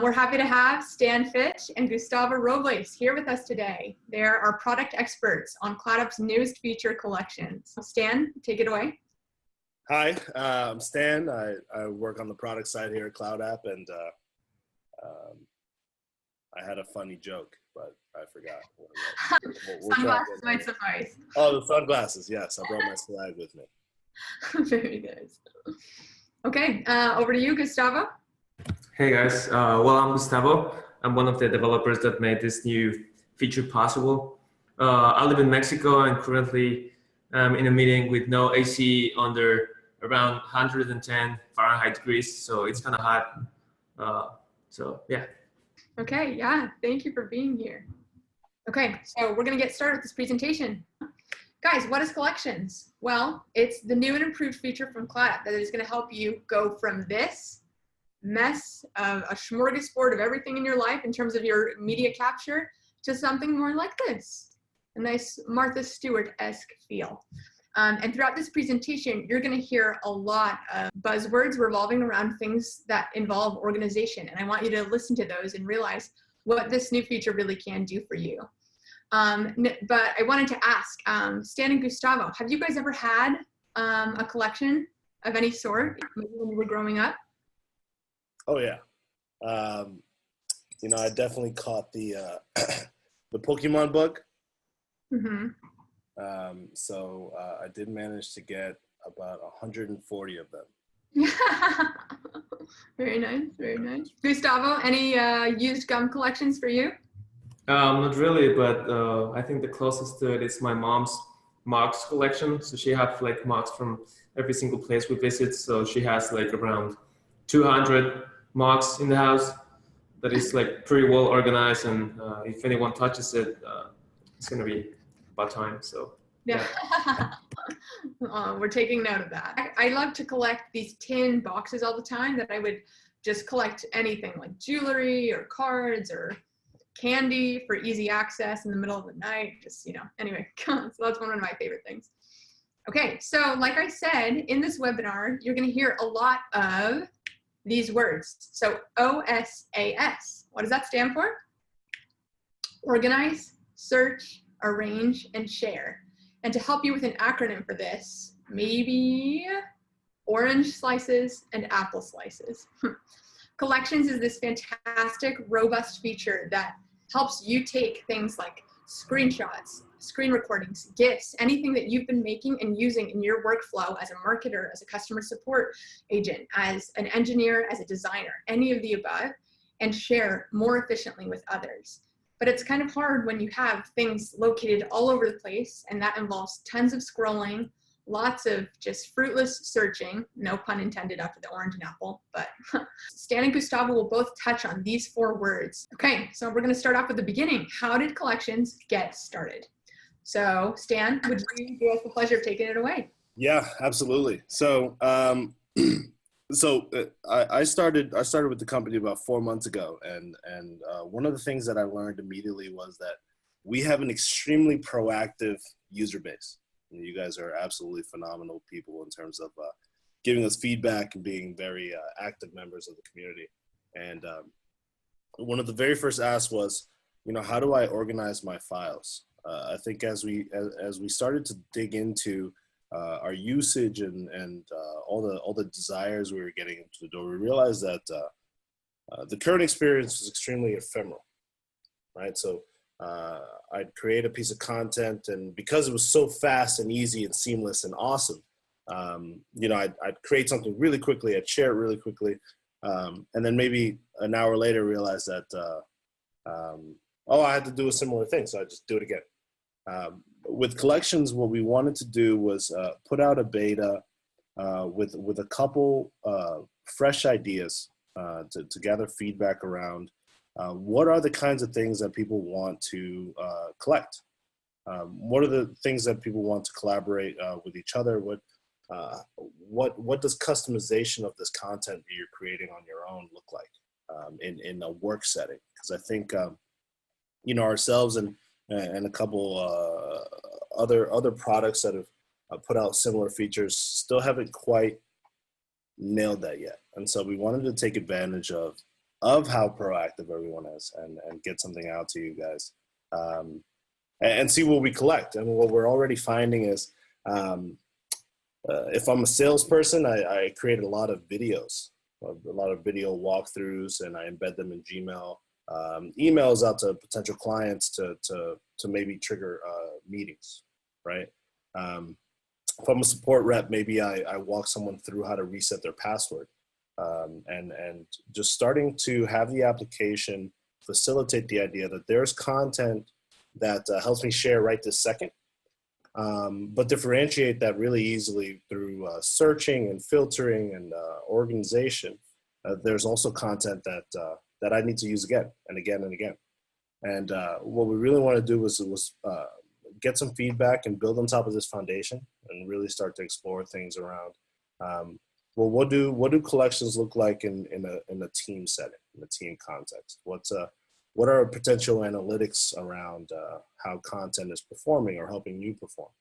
We're happy to have Stan Fich and Gustavo Robles here with us today. They're our product experts on CloudApp's newest feature collections. Stan, take it away. Hi, I'm Stan. I work on the product side here at CloudApp, and I had a funny joke, but I forgot. Sunglasses might suffice. Oh, the sunglasses, yes. I brought my swag with me. Very good. Okay, over to you, Gustavo. Hey guys, well, I'm Gustavo. I'm one of the developers that made this new feature possible. I live in Mexico and currently in a meeting with no AC under around 110 Fahrenheit degrees, so it's kind of hot. So yeah. Okay, yeah, thank you for being here. Okay, so we're gonna get started with this presentation. Guys, what is collections? Well, it's the new and improved feature from CloudApp that is gonna help you go from this mess of a smorgasbord of everything in your life in terms of your media capture to something more like this, a nice Martha Stewart-esque feel. And throughout this presentation, you're going to hear a lot of buzzwords revolving around things that involve organization. And I want you to listen to those and realize what this new feature really can do for you. But I wanted to ask, Stan and Gustavo, have you guys ever had a collection of any sort, maybe when you were growing up? Oh yeah, you know, I definitely caught the the Pokemon book. Mm-hmm. So I did manage to get about 140 of them. Very nice, very nice. Gustavo, any used gum collections for you? Not really, but I think the closest to it is my mom's mugs collection. So she has like mugs from every single place we visit. So she has like around 200 mugs in the house that is like pretty well organized, and if anyone touches it, it's gonna be about time. So yeah. We're taking note of that. I love to collect these tin boxes all the time that I would just collect anything like jewelry or cards or candy for easy access in the middle of the night. Just, you know, anyway, so that's one of my favorite things. Okay, so like I said, in this webinar, you're gonna hear a lot of these words. So OSAS, what does that stand for? Organize, search, arrange, and share. And to help you with an acronym for this, maybe orange slices and apple slices. Collections is this fantastic, robust feature that helps you take things like screenshots, screen recordings, GIFs, anything that you've been making and using in your workflow as a marketer, as a customer support agent, as an engineer, as a designer, any of the above, and share more efficiently with others. But it's kind of hard when you have things located all over the place, and that involves tons of scrolling, lots of just fruitless searching, no pun intended after the orange and apple, but Stan and Gustavo will both touch on these 4 words. Okay, so we're gonna start off with the beginning. How did collections get started? So Stan, would you do us the pleasure of taking it away? Yeah, absolutely. So I started with the company about 4 months ago, and one of the things that I learned immediately was that we have an extremely proactive user base. And you guys are absolutely phenomenal people in terms of giving us feedback and being very active members of the community. And one of the very first asks was, you know, how do I organize my files? I think as we started to dig into our usage and all the desires we were getting into the door, we realized that the current experience was extremely ephemeral, right? So I'd create a piece of content, and because it was so fast and easy and seamless and awesome, you know, I'd create something really quickly, I'd share it really quickly, and then maybe an hour later realize that, oh, I had to do a similar thing, so I just do it again. With collections, what we wanted to do was put out a beta with a couple fresh ideas to gather feedback around what are the kinds of things that people want to collect? What are the things that people want to collaborate with each other? What does customization of this content that you're creating on your own look like in a work setting? Because I think you know, ourselves and a couple other products that have put out similar features still haven't quite nailed that yet. And so we wanted to take advantage of of how proactive everyone is, and get something out to you guys, and see what we collect. And what we're already finding is, if I'm a salesperson, I create a lot of videos, a lot of video walkthroughs, and I embed them in Gmail, emails out to potential clients to maybe trigger meetings, right? If I'm a support rep, maybe I walk someone through how to reset their password, and just starting to have the application facilitate the idea that there's content that helps me share right this second, but differentiate that really easily through searching and filtering and organization. There's also content that I need to use again and again and again. And what we really want to do was get some feedback and build on top of this foundation, and really start to explore things around, well, what do collections look like in a team setting, in a team context? What are potential analytics around how content is performing or helping you perform?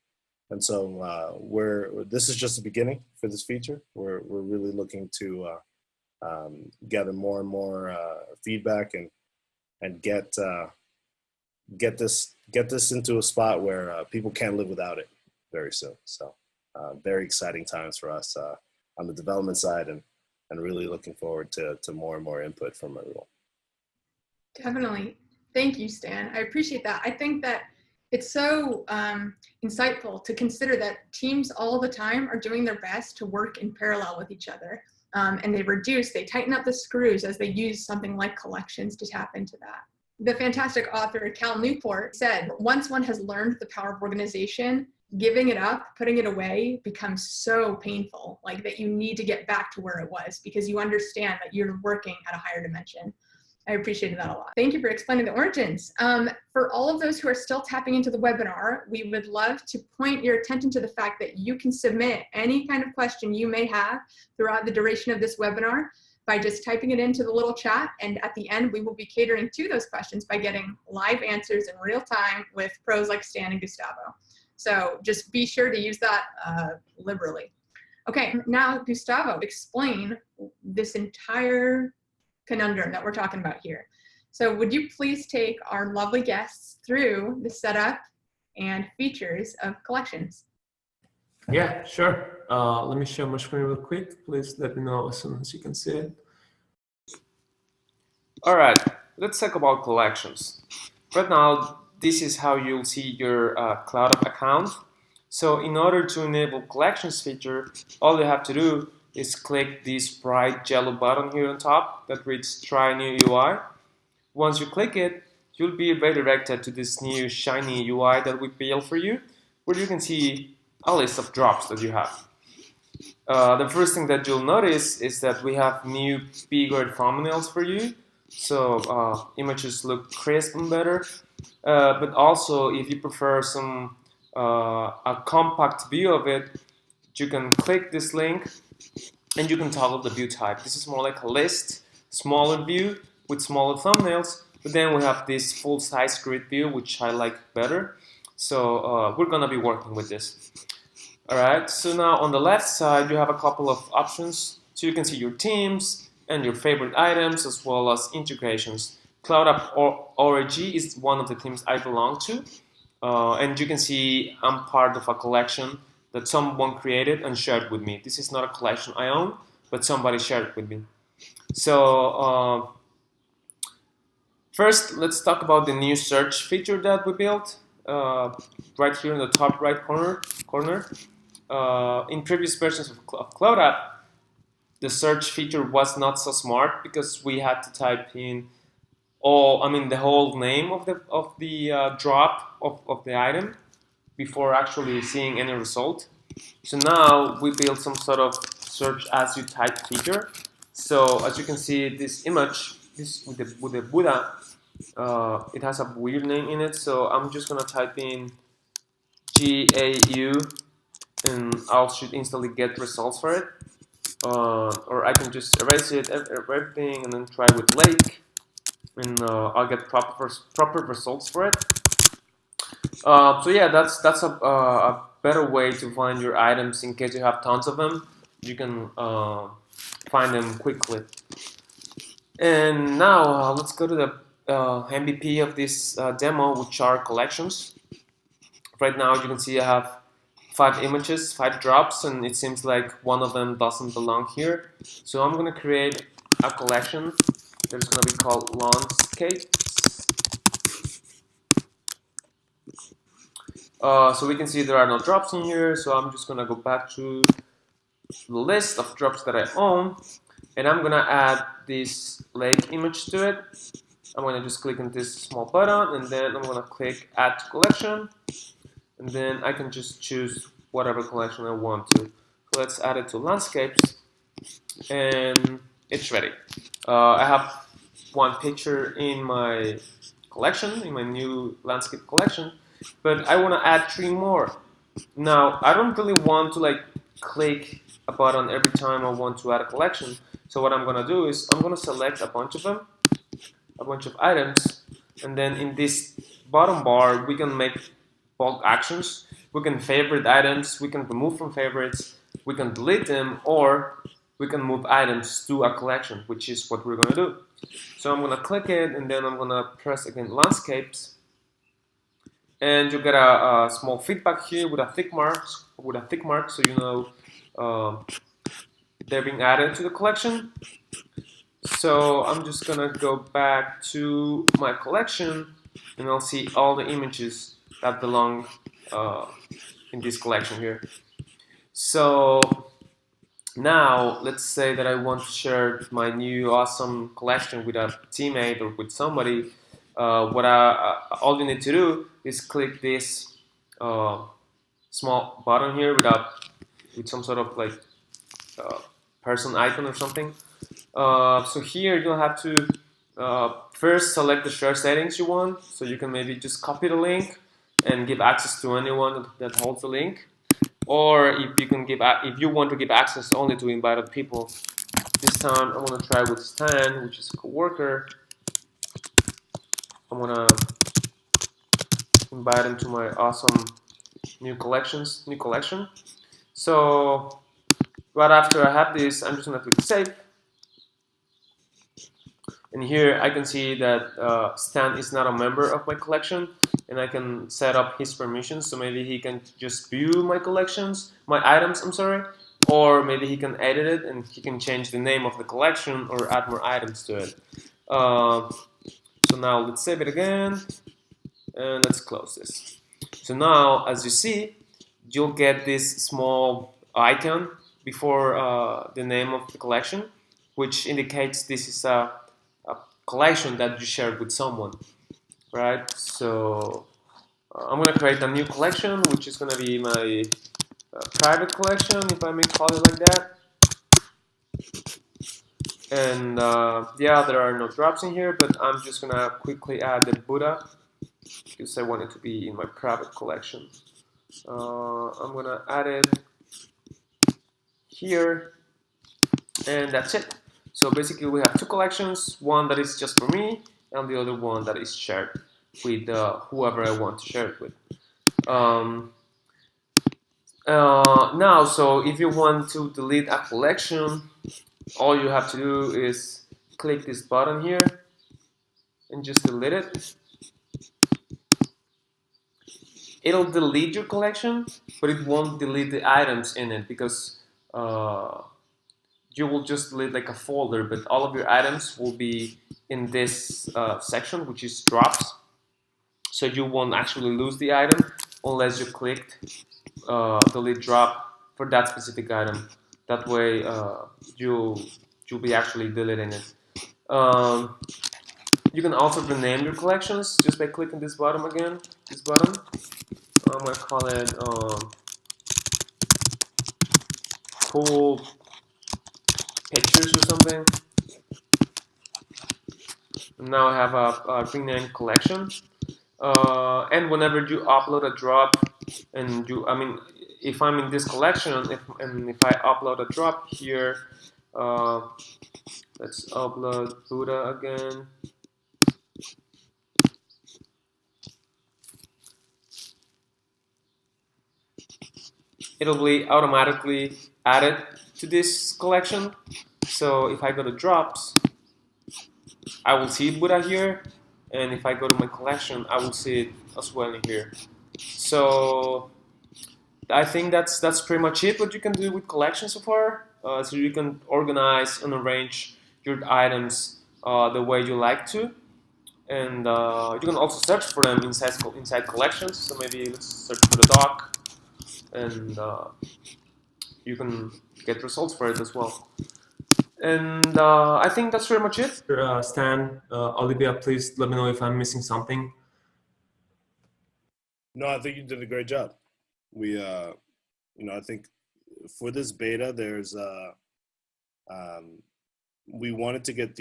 And so this is just the beginning for this feature. We're really looking to gather more and more feedback and get this into a spot where people can't live without it very soon. So very exciting times for us on the development side, and really looking forward to more and more input from everyone. Definitely. Thank you, Stan. I appreciate that. I think that it's so insightful to consider that teams all the time are doing their best to work in parallel with each other. And they tighten up the screws as they use something like collections to tap into that. The fantastic author Cal Newport said, once one has learned the power of organization, giving it up, putting it away becomes so painful, like that you need to get back to where it was because you understand that you're working at a higher dimension. I appreciated that a lot. Thank you for explaining the origins. For all of those who are still tapping into the webinar, we would love to point your attention to the fact that you can submit any kind of question you may have throughout the duration of this webinar by just typing it into the little chat. And at the end, we will be catering to those questions by getting live answers in real time with pros like Stan and Gustavo. So just be sure to use that liberally. Okay, now Gustavo, explain this entire conundrum that we're talking about here. So would you please take our lovely guests through the setup and features of collections? Yeah, sure. Let me share my screen real quick. Please let me know as soon as you can see it. All right, let's talk about collections. Right now, this is how you'll see your CloudApp account. So in order to enable collections feature, all you have to do is click this bright yellow button here on top that reads Try New UI. Once you click it, you'll be redirected to this new shiny UI that we built for you, where you can see a list of drops that you have. The first thing that you'll notice is that we have new bigger thumbnails for you, so images look crisp and better. But also, if you prefer a compact view of it, you can click this link and you can toggle the view type. This is more like a list, smaller view with smaller thumbnails, but then we have this full-size grid view, which I like better. So we're gonna be working with this. All right, so now on the left side, you have a couple of options. So you can see your teams and your favorite items, as well as integrations. CloudApp ORG is one of the teams I belong to. And you can see I'm part of a collection that someone created and shared with me. This is not a collection I own, but somebody shared it with me. So first, let's talk about the new search feature that we built right here in the top right corner. In previous versions of CloudApp, the search feature was not so smart because we had to type in the whole name of the drop of the item before actually seeing any result. So now we built some sort of search as you type feature. So as you can see, this image, with the Buddha, it has a weird name in it. So I'm just gonna type in GAU, and I should instantly get results for it. Or I can just erase it, everything, and then try with lake, and I'll get proper results for it. So yeah, that's a better way to find your items in case you have tons of them. You can find them quickly. And now let's go to the MVP of this demo, which are collections. Right now you can see I have 5 images, 5 drops, and it seems like one of them doesn't belong here. So I'm going to create a collection that is going to be called landscapes. So we can see there are no drops in here, so I'm just going to go back to the list of drops that I own, and I'm going to add this lake image to it. I'm going to just click on this small button, and then I'm going to click add to collection, and then I can just choose whatever collection I want to. So let's add it to landscapes, and it's ready. I have one picture in my collection, in my new landscape collection, but I want to add 3 more. Now, I don't really want to like click a button every time I want to add a collection. So what I'm going to do is I'm going to select a bunch of them, a bunch of items, and then in this bottom bar, we can make bulk actions. We can favorite items, we can remove from favorites, we can delete them, or we can move items to a collection, which is what we're going to do. So I'm going to click it, and then I'm going to press again landscapes, and you get a small feedback here with a tick mark, so you know they're being added to the collection. So I'm just going to go back to my collection, and I'll see all the images that belong in this collection here. So now let's say that I want to share my new awesome collection with a teammate or with somebody. All you need to do is click this small button here with some sort of like person icon or something. So here you'll have to first select the share settings you want. So you can maybe just copy the link and give access to anyone that holds the link. Or if you want to give access only to invited people. This time I'm gonna try with Stan, which is a coworker. I'm gonna invite him to my awesome new collection. So right after I have this, I'm just gonna click save. And here I can see that Stan is not a member of my collection, and I can set up his permissions. So maybe he can just view my items, I'm sorry, or maybe he can edit it and he can change the name of the collection or add more items to it. So now let's save it again, and let's close this. So now, as you see, you'll get this small icon before the name of the collection, which indicates this is a collection that you shared with someone, right? So I'm gonna create a new collection, which is gonna be my private collection, if I may call it like that. And yeah, there are no drops in here, but I'm just gonna quickly add the Buddha because I want it to be in my private collection. I'm gonna add it here, and that's it. So basically we have 2 collections, one that is just for me and the other one that is shared with whoever I want to share it with. Now, so if you want to delete a collection, all you have to do is click this button here and just delete it. It'll delete your collection, but it won't delete the items in it because you will just delete like a folder, but all of your items will be in this section, which is drops. So you won't actually lose the item unless you clicked delete drop for that specific item. That way you'll be actually deleting it. You can also rename your collections just by clicking this button again. This button. I'm gonna call it cool pictures or something. Now I have a renamed collection. And whenever you upload a drop, and if I'm in this collection, if I upload a drop here, let's upload Buddha again. It'll be automatically added to this collection. So if I go to drops, I will see Buddha here, and if I go to my collection, I will see it as well in here. So I think that's pretty much it. What you can do with collection so far. So you can organize and arrange your items the way you like to, and you can also search for them inside collections. So maybe let's search for the dog, and you can get results for it as well. And I think that's pretty much it. Stan, Olivia, please let me know if I'm missing something. No, I think you did a great job. We, I think for this beta, we wanted to get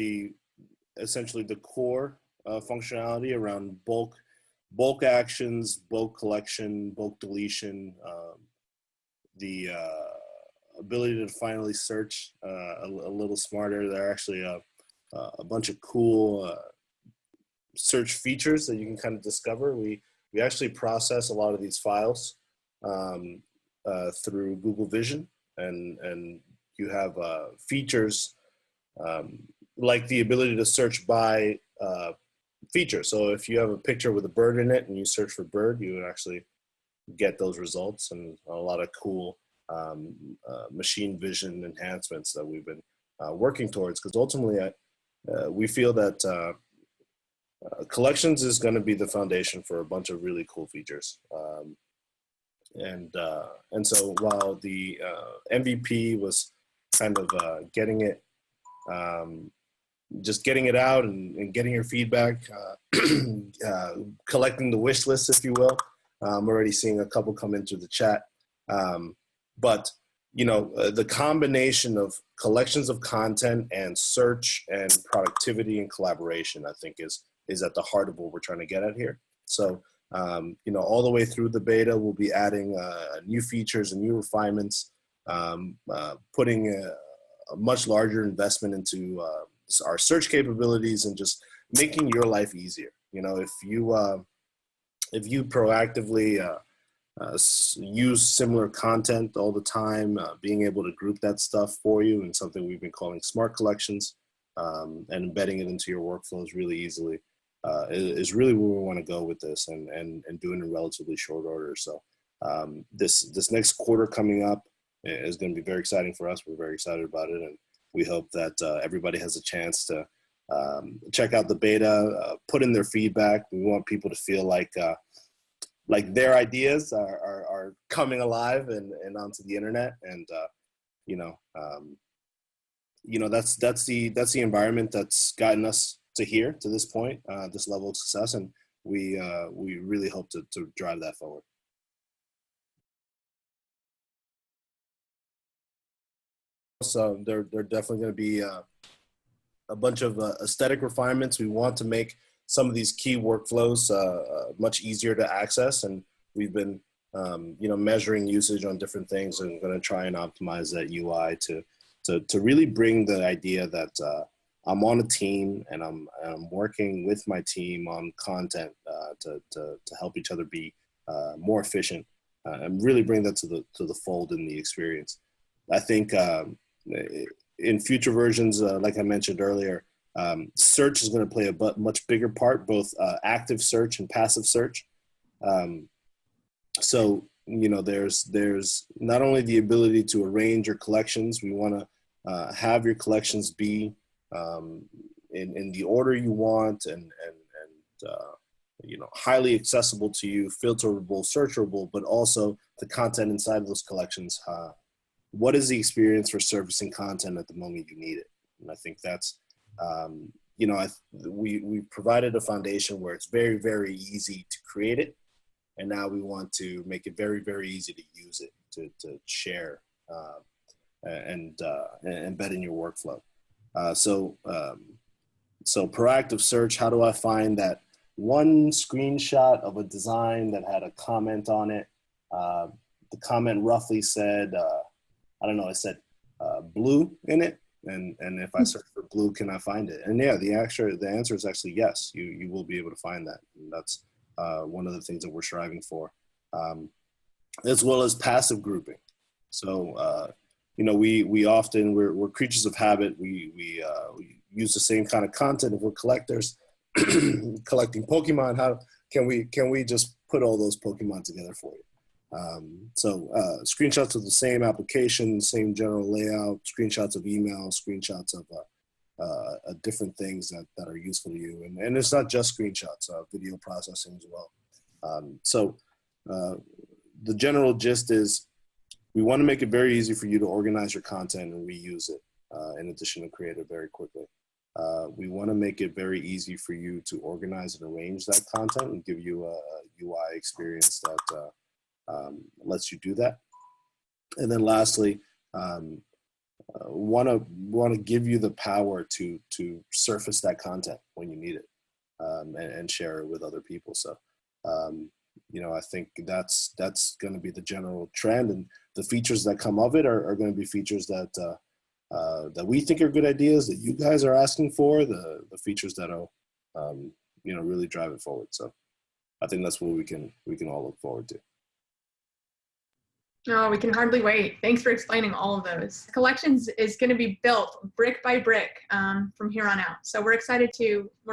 essentially the core functionality around bulk actions, bulk collection, bulk deletion, the ability to finally search a little smarter. There are actually a bunch of cool search features that you can kind of discover. We actually process a lot of these files through Google Vision, and you have features like the ability to search by feature. So if you have a picture with a bird in it and you search for bird, you would actually get those results, and a lot of cool machine vision enhancements that we've been working towards, because ultimately we feel that collections is going to be the foundation for a bunch of really cool features. And so while the MVP was kind of getting it, just getting it out and getting your feedback, collecting the wish list, if you will. I'm already seeing a couple come into the chat. But the combination of collections of content and search and productivity and collaboration, I think is at the heart of what we're trying to get at here. So, all the way through the beta, we'll be adding new features and new refinements, putting a much larger investment into our search capabilities and just making your life easier. If you proactively use similar content all the time, being able to group that stuff for you in something we've been calling smart collections, and embedding it into your workflows really easily, is really where we want to go with this, and do it in relatively short order. So this next quarter coming up is going to be very exciting for us. We're very excited about it, and we hope that everybody has a chance to check out the beta, put in their feedback. We want people to feel like their ideas are coming alive and onto the internet, and that's the environment that's gotten us to here, to this point, this level of success, and we really hope to drive that forward. So there definitely going to be a bunch of aesthetic refinements. We want to make some of these key workflows much easier to access, and we've been measuring usage on different things, and going to try and optimize that UI to really bring the idea that I'm on a team, and I'm working with my team on content to help each other be more efficient, and really bring that to the fold in the experience. I think in future versions, like I mentioned earlier, search is going to play a much bigger part, both active search and passive search. So there's not only the ability to arrange your collections. We want to have your collections be in the order you want, and highly accessible to you, filterable, searchable, but also the content inside of those collections. What is the experience for surfacing content at the moment you need it? And I think that's, we provided a foundation where it's very, very easy to create it. And now we want to make it very, very easy to use it, to share and embed in your workflow. So proactive search, how do I find that one screenshot of a design that had a comment on it? The comment roughly said, it said blue in it. And if I search for blue, can I find it? And yeah, the answer is actually yes. You will be able to find that. And that's one of the things that we're striving for, as well as passive grouping. So we often, we're creatures of habit. We use the same kind of content? If we're collectors collecting Pokemon, how can we just put all those Pokemon together for you? So screenshots of the same application, same general layout, screenshots of email, screenshots of different things that are useful to you. And it's not just screenshots, video processing as well. So the general gist is we want to make it very easy for you to organize your content and reuse it in addition to create it very quickly. We want to make it very easy for you to organize and arrange that content and give you a UI experience that lets you do that. And then lastly, want to give you the power to surface that content when you need it and share it with other people. So I think that's going to be the general trend, and the features that come of it are going to be features that we think are good ideas that you guys are asking for, the features that'll really drive it forward. So I think that's what we can all look forward to. Oh, we can hardly wait. Thanks for explaining all of those. Collections is going to be built brick by brick from here on out. So we're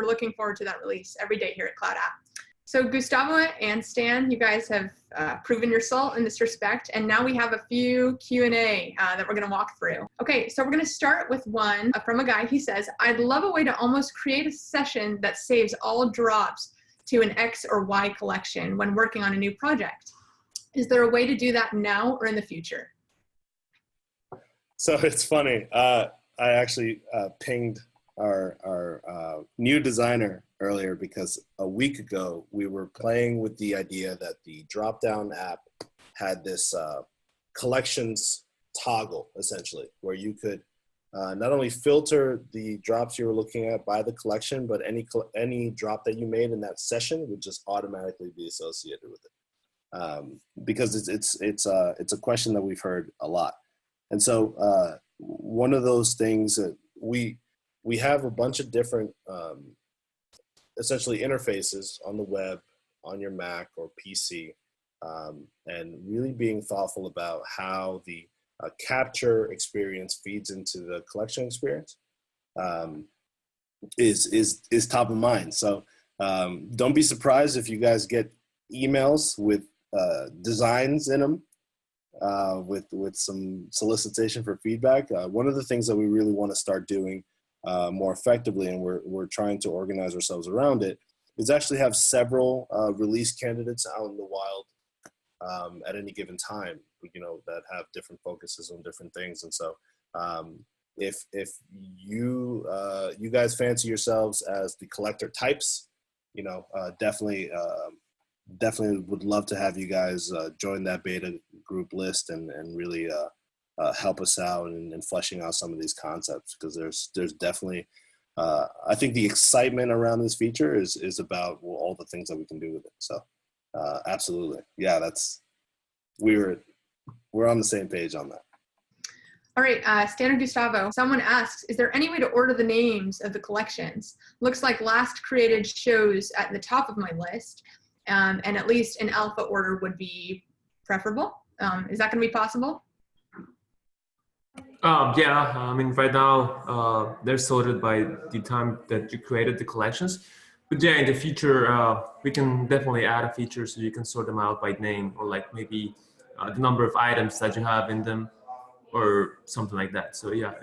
looking forward to that release every day here at CloudApp. So Gustavo and Stan, you guys have proven your salt in this respect, and now we have a few Q&A that we're going to walk through. Okay, so we're going to start with one from a guy. He says, I'd love a way to almost create a session that saves all drops to an X or Y collection when working on a new project. Is there a way to do that now or in the future? So it's funny. I actually pinged our new designer earlier because a week ago we were playing with the idea that the drop-down app had this collections toggle, essentially, where you could not only filter the drops you were looking at by the collection, but any drop that you made in that session would just automatically be associated with it. Because it's a question that we've heard a lot. And so one of those things that we have a bunch of different essentially interfaces on the web, on your Mac or PC, and really being thoughtful about how the capture experience feeds into the collection experience is top of mind. So don't be surprised if you guys get emails with designs in them with some solicitation for feedback. One of the things that we really want to start doing more effectively, and we're trying to organize ourselves around it, is actually have several release candidates out in the wild at any given time, that have different focuses on different things. And so if you guys fancy yourselves as the collector types, definitely would love to have you guys join that beta group list and really help us out in fleshing out some of these concepts, because there's definitely I think the excitement around this feature is about all the things that we can do with it. So absolutely, yeah, we're on the same page on that. All right, Standard Gustavo, someone asks, is there any way to order the names of the collections? Looks like last created shows at the top of my list, and at least in alpha order would be preferable. Is that going to be possible? Yeah, I mean, right now they're sorted by the time that you created the collections. But yeah, in the future, we can definitely add a feature so you can sort them out by name, or like maybe the number of items that you have in them, or something like that. So yeah,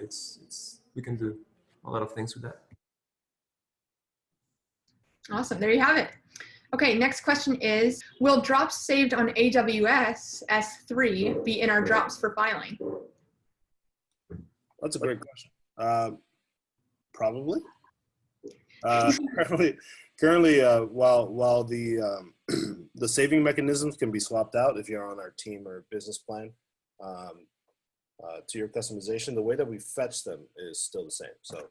we can do a lot of things with that. Awesome, there you have it. Okay, next question is, will drops saved on AWS S3 be in our drops for filing? That's a great question. Probably. Currently, while the the saving mechanisms can be swapped out if you're on our team or business plan to your customization, the way that we fetch them is still the same. So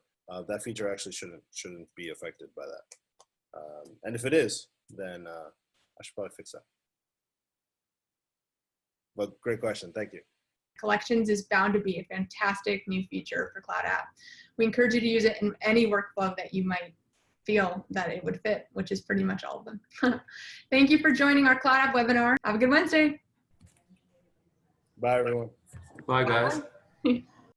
that feature actually shouldn't be affected by that. And if it is, then I should probably fix that. But great question. Thank you. Collections is bound to be a fantastic new feature for CloudApp. We encourage you to use it in any workflow that you might feel that it would fit, which is pretty much all of them. Thank you for joining our CloudApp webinar. Have a good Wednesday. Bye, everyone. Bye, guys. Bye.